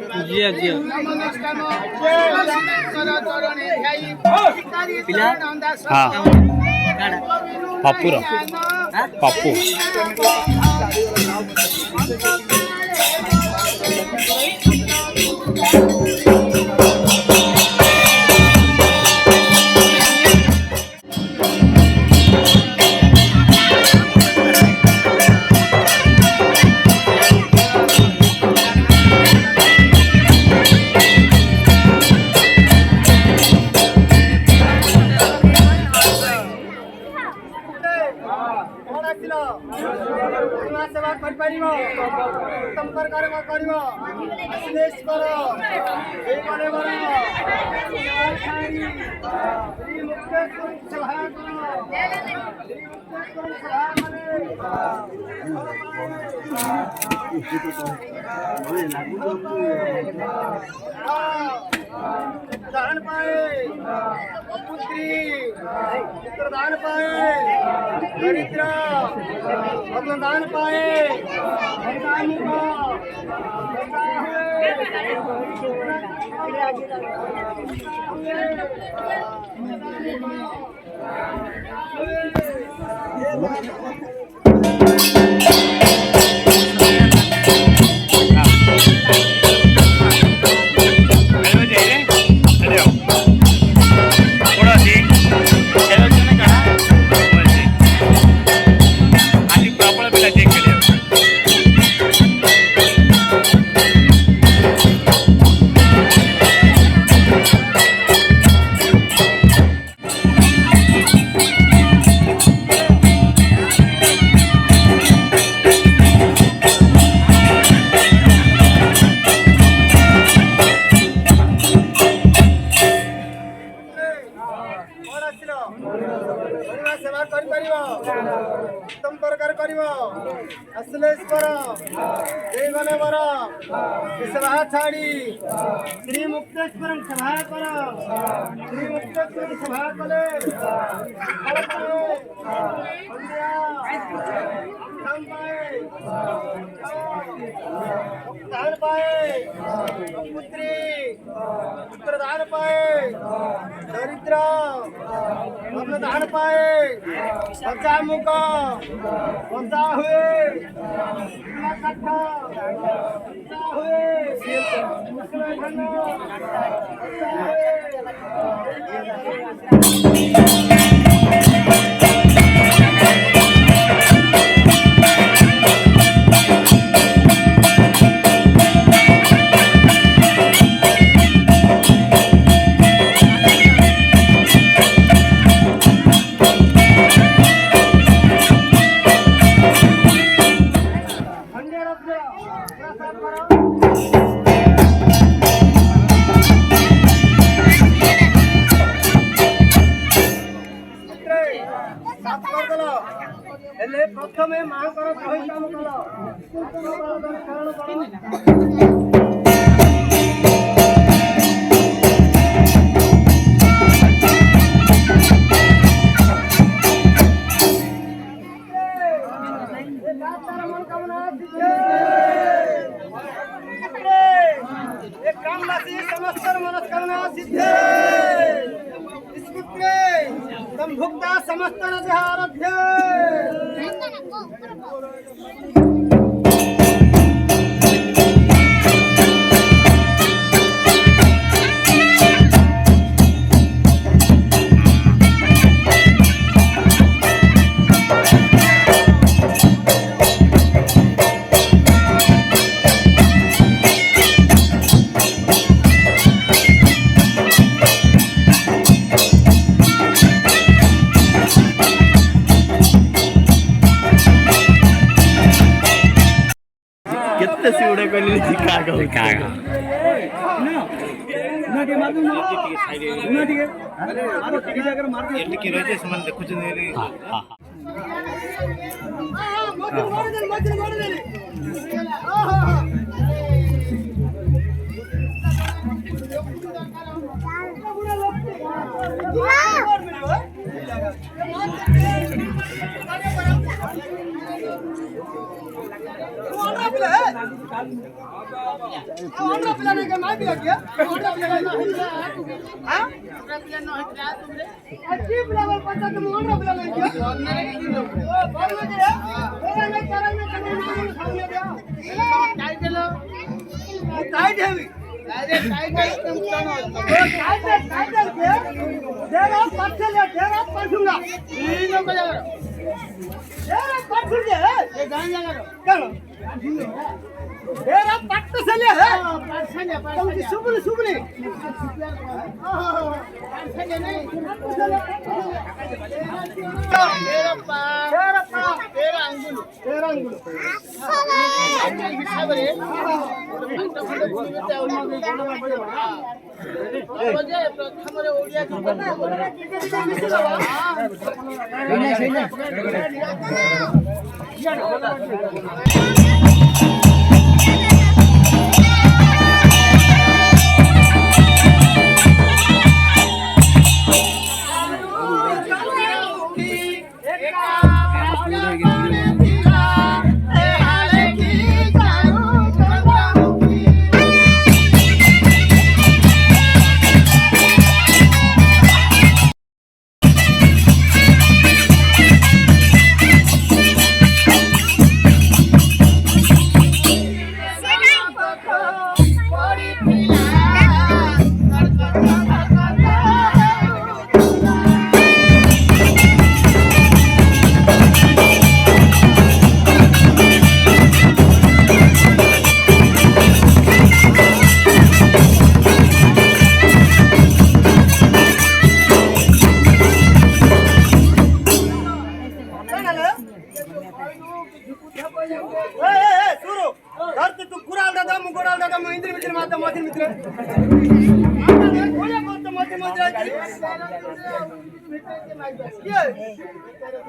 जिया जिया पिला हाँ पप्पूरा पप्पू दान पाए पुत्री पुत्र दान पाए दरिद्र भगवान दान पाए उत्तम प्रकार करिव असलेश्वर देवने वर सभा छाड़ी श्री मुक्तेश्वर सभा कर श्री मुक्तेश्वर सभा कले दान पाए पुत्री पुत्र दान पाए दरिद्र दान पाए बच्चा मुख बच्चा हुए प्रथमे माँ कर काम मनस्कामना सिद्धे भुक्ता समस्त आराध्य पिला है ऑर्डर पिला नहीं क्या मैं पिला क्या ऑर्डर पिला हां पिला न हटरा तुमरे अच्छी लेवल पर तुम ऑर्डर पिला नहीं क्या बाल में है मेरा नहीं चरण में सामने दिया टाइट लो टाइट है टाइट एकदम चनो टाइट के देरो पछले देरो पछूंगा तीन को जा देरो पछू जे ये गान लगा करो देरो पट्ट से ले है तुम की सुबली सुबली पछले नहीं देरो पा तेरा अंगुल हिसाब रे प्रथमरे ओडिया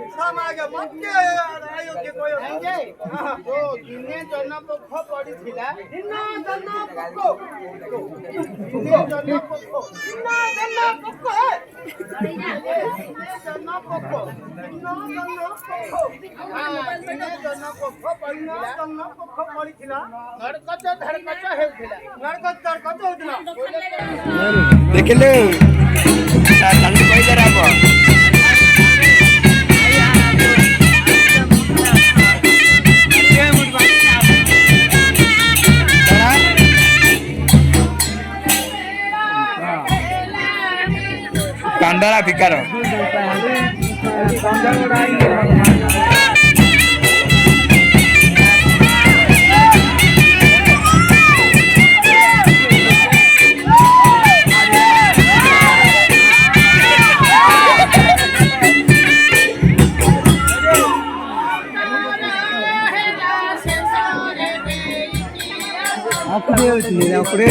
समागे मक्के आयो के कोयो संगे तो दिने जन पख पड़ी थिला दिना जन पख दिने जन पख दिना जन पख दिने जन पख दिने जन पख पड़िना जन पख पड़ी थिला धड़कच धड़कच हेउथिला धड़कच धड़कच होथिला देखले जल्दी कहि दे राबो कांदारा फिकार अपुरे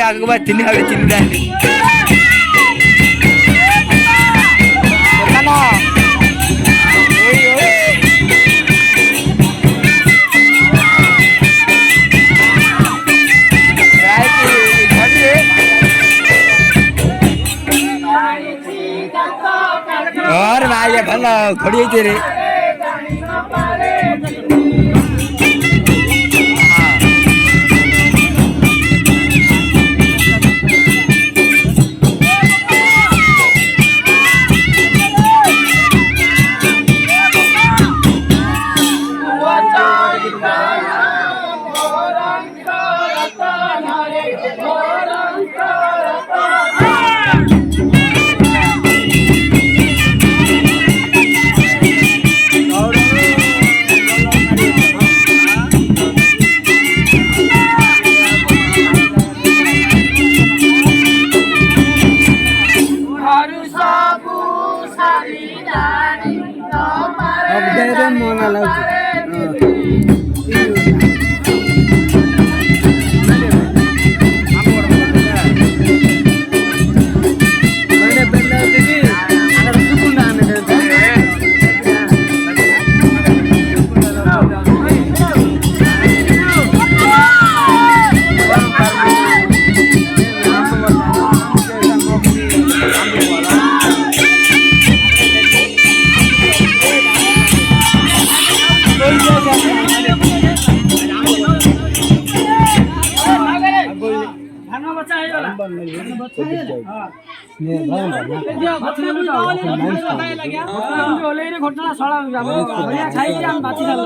आगे बात चिन्ह चिन्ह ଖଡି ହେଇଛି ରେ ମନା ଘଟଣା ଶଳା ଖାଇକି ଆମେ ବାଛି ଦେବେ